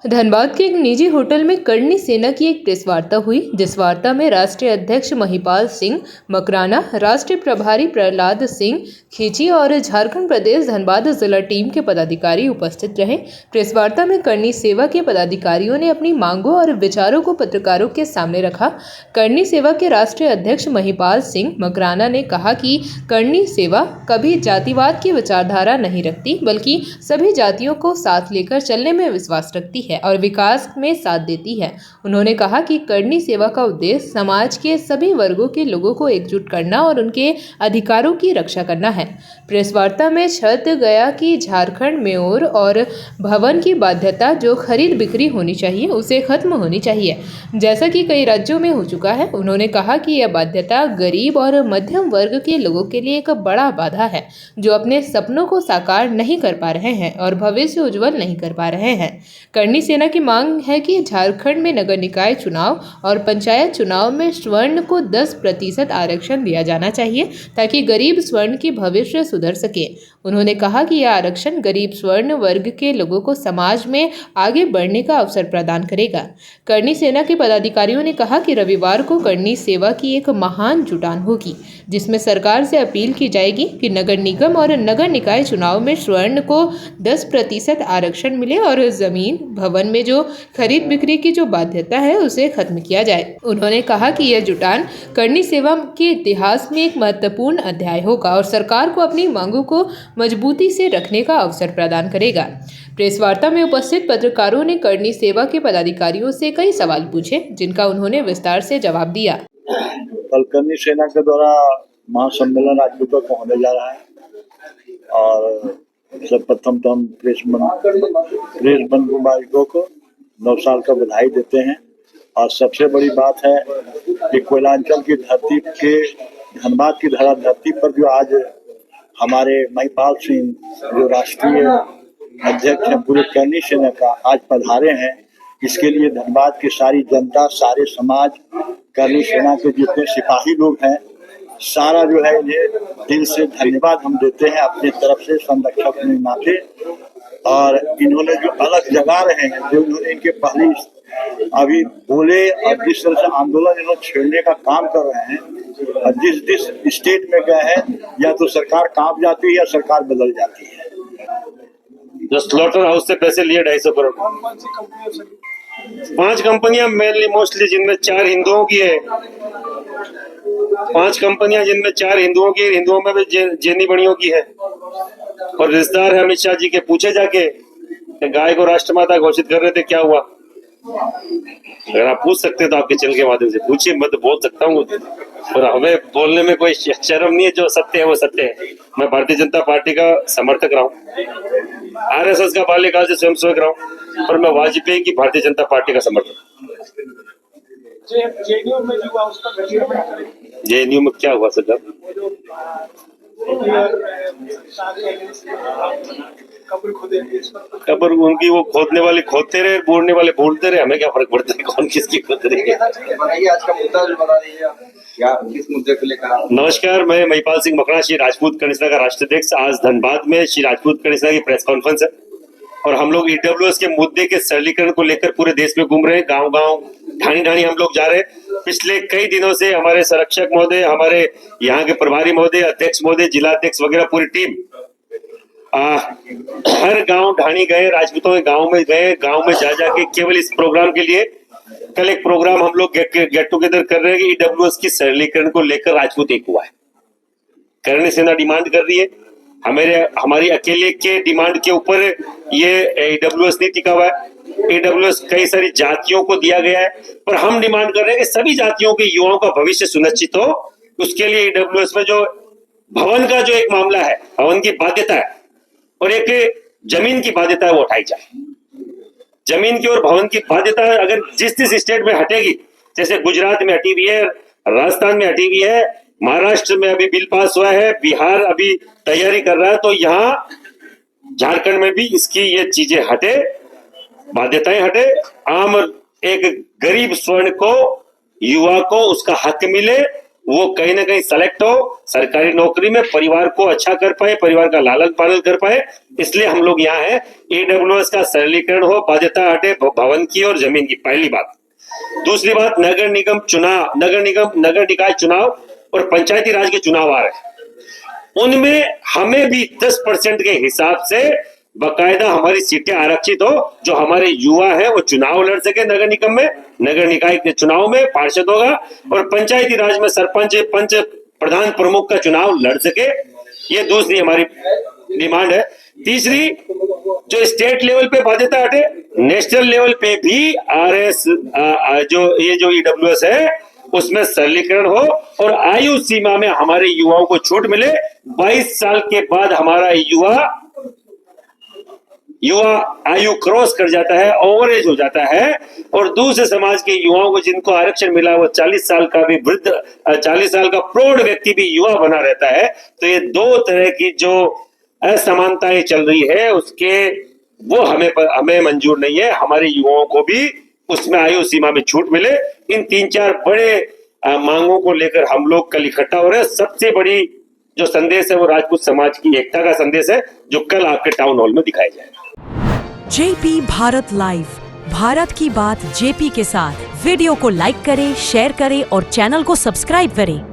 धनबाद के एक निजी होटल में करनी सेना की एक प्रेस वार्ता हुई, जिस वार्ता में राष्ट्रीय अध्यक्ष महिपाल सिंह मकराना, राष्ट्रीय प्रभारी प्रहलाद सिंह खींची और झारखंड प्रदेश धनबाद जिला टीम के पदाधिकारी उपस्थित रहे। प्रेस वार्ता में करनी सेवा के पदाधिकारियों ने अपनी मांगों और विचारों को पत्रकारों के सामने रखा। करनी सेवा के राष्ट्रीय अध्यक्ष महिपाल सिंह मकराना ने कहा कि करनी सेवा कभी जातिवाद की विचारधारा नहीं रखती, बल्कि सभी जातियों को साथ लेकर चलने में विश्वास रखती है और विकास में साथ देती है। उन्होंने कहा कि करनी सेवा का उद्देश्य समाज के सभी वर्गों के लोगों को एकजुट करना और उनके अधिकारों की रक्षा करना है। प्रेस वार्ता में छत गया कि झारखंड में और भवन की बाध्यता जो खरीद बिक्री होनी चाहिए उसे खत्म होनी चाहिए, जैसा कि कई राज्यों में हो चुका है। उन्होंने कहा कि यह बाध्यता गरीब और मध्यम वर्ग के लोगों के लिए एक बड़ा बाधा है, जो अपने सपनों को साकार नहीं कर पा रहे हैं और भविष्य उज्जवल नहीं कर पा रहे हैं। करनी सेना की मांग है कि झारखंड में नगर निकाय चुनाव और पंचायत चुनाव में स्वर्ण को 10% आरक्षण दिया जाना चाहिए, ताकि गरीब स्वर्ण की भविष्य सुधर सके। उन्होंने कहा कि यह आरक्षण गरीब स्वर्ण वर्ग के लोगों को समाज में आगे बढ़ने का अवसर प्रदान करेगा। करनी सेना के पदाधिकारियों ने कहा कि रविवार को करनी सेवा की एक महान जुटान होगी, जिसमें सरकार से अपील की जाएगी कि नगर निगम और नगर निकाय चुनाव में स्वर्ण को 10% आरक्षण मिले और जमीन भवन में जो खरीद बिक्री की जो बाध्यता है उसे खत्म किया जाए। उन्होंने कहा कि यह जुटान करनी सेवा के इतिहास में एक महत्वपूर्ण अध्याय होगा और सरकार को अपनी मांगों को मजबूती से रखने का अवसर प्रदान करेगा। प्रेस वार्ता में उपस्थित पत्रकारों ने करनी सेवा के पदाधिकारियों से कई सवाल पूछे, जिनका उन्होंने विस्तार से जवाब दिया। कल करनी सेना के द्वारा महासम्मेलन राजपूतों को होने जा रहा है और सर्वप्रथम तो हम प्रेस बंधु मालिकों को 9 साल का बधाई देते हैं। और सबसे बड़ी बात है कि कोयलांचल की धरती के धनबाद की धरती पर जो आज हमारे महिपाल सिंह जो राष्ट्रीय अध्यक्ष हैं पूरे करनी सेना का आज पधारे हैं, इसके लिए धनबाद की सारी जनता, सारे समाज, करनी सेना के जितने सिपाही लोग हैं, सारा जो है इन्हें दिल से धन्यवाद हम देते हैं अपनी तरफ से संरक्षक के नाते। और इन्होंने जो अलग जगा रहे हैं, जो इन्होंने इनके पहले अभी बोले और जिस तरह से आंदोलन इन्होंने छेड़ने का काम कर रहे हैं, और जिस स्टेट में गए हैं या तो सरकार कांप जाती है या सरकार बदल जाती है। जो स्लॉटर हाउस से पैसे लिए 250 करोड़, 5 कंपनियां मेनली मोस्टली जिनमें 4 हिंदुओं की है, 5 कंपनियां जिनमें 4 हिंदुओं की, हिंदुओं में भी जैनी बड़ियों की है। और रिश्तेदार है अमित शाह जी के, पूछे जाके गाय को राष्ट्रमाता घोषित कर रहे थे, क्या हुआ? अगर आप पूछ सकते तो आपके चैनल के माध्यम से पूछिए, मैं तो बोल सकता हूँ और हमें बोलने में कोई शर्म नहीं है। जो सत्य है वो सत्य है। मैं भारतीय जनता पार्टी का समर्थक रहा हूँ, आरएसएस का बाल्यकाल से स्वयंसेवक रहा हूँ, पर मैं वाजपेयी की भारतीय जनता पार्टी का समर्थक। जेएनयू में क्या हुआ सर? कब्र उनकी वो खोदने वाले खोदते रहे, बोलने वाले बोलते रहे, हमें क्या फर्क पड़ता है कौन किसकी खोद रही है। आज का मुद्दा जो बता दीजिए, क्या किस मुद्दे को लेकर? नमस्कार, मैं महिपाल सिंह मकराना, श्री राजपूत करनी सेना का राष्ट्रीय अध्यक्ष। आज धनबाद में श्री राजपूत करनी सेना की प्रेस कॉन्फ्रेंस है और हम लोग ईडब्ल्यूएस के मुद्दे के सरलीकरण को लेकर पूरे देश में घूम रहे हैं। गांव गांव, ढाणी ढाणी हम लोग जा रहे हैं। पिछले कई दिनों से हमारे संरक्षक महोदय, हमारे यहाँ के प्रभारी महोदय, अध्यक्ष महोदय, जिला अध्यक्ष वगैरह पूरी टीम हर गांव ढाणी गए, राजपूतों के गांव में गए, गांव में जा जाके केवल इस प्रोग्राम के लिए कल एक प्रोग्राम हम लोग गेट टुगेदर कर रहे हैं कि ईडब्ल्यूएस की सरलीकरण को लेकर राजपूत एक हुआ है। करनी सेना डिमांड कर रही है, हमारी अकेले के डिमांड के ऊपर ये ईडब्ल्यूएस नहीं टिका हुआ है। ईडब्ल्यूएस कई सारी जातियों को दिया गया है, पर हम डिमांड कर रहे हैं कि सभी जातियों के युवाओं का भविष्य सुनिश्चित हो। उसके लिए ईडब्ल्यूएस में जो भवन का जो एक मामला है, भवन की बाध्यता है और एक जमीन की बाध्यता है, वो उठाई जाए। जमीन की और भवन की बाध्यता अगर जिस स्टेट में हटेगी, जैसे गुजरात में हटी हुई है, राजस्थान में हटी हुई है, महाराष्ट्र में अभी बिल पास हुआ है, बिहार अभी तैयारी कर रहा है, तो यहाँ झारखंड में भी इसकी ये चीजें हटे, बाध्यताएं हटे। आम एक गरीब स्वर्ण को, युवा को उसका हक मिले वो कहीं ना कहीं सेलेक्ट हो, सरकारी नौकरी में परिवार को अच्छा कर पाए, परिवार का लालन पालन कर पाए, इसलिए हम लोग यहाँ हैं। ईडब्ल्यूएस का सरलीकरण हो, बाध्यता हटे भवन की और जमीन की, पहली बात। दूसरी बात, नगर निकाय चुनाव और पंचायती राज के चुनाव आ रहे हैं, उनमें हमें भी 10% के हिसाब से बकायदा हमारी सीटें आरक्षित हो, जो हमारे युवा है वो चुनाव लड़ सके। नगर निगम में, नगर निकाय के चुनाव में पार्षद होगा, और पंचायती राज में सरपंच, पंच, प्रधान प्रमुख का चुनाव लड़ सके। ये दूसरी हमारी डिमांड है। तीसरी, जो स्टेट लेवल पे बाध्यता हटे, नेशनल लेवल पे भी आरएस जो ईडब्ल्यूएस है उसमें सरलीकरण हो, और आयु सीमा में हमारे युवाओं को छूट मिले। 22 साल के बाद हमारा युवा आयु क्रॉस कर जाता है, ओवर एज हो जाता है, और दूसरे समाज के युवाओं को जिनको आरक्षण मिला वो 40 साल का भी वृद्ध, 40 साल का प्रौढ़ व्यक्ति भी युवा बना रहता है। तो ये दो तरह की जो असमानताएं चल रही है उसके वो हमें मंजूर नहीं है। हमारे युवाओं को भी उसमें आयु सीमा में छूट मिले। इन 3-4 बड़े मांगों को लेकर हम लोग कल इकट्ठा हो रहे हैं। सबसे बड़ी जो संदेश है वो राजपूत समाज की एकता का संदेश है, जो कल आपके टाउन हॉल में दिखाया जाएगा। जेपी भारत लाइव, भारत की बात जेपी के साथ। वीडियो को लाइक करें, शेयर करें और चैनल को सब्सक्राइब करें।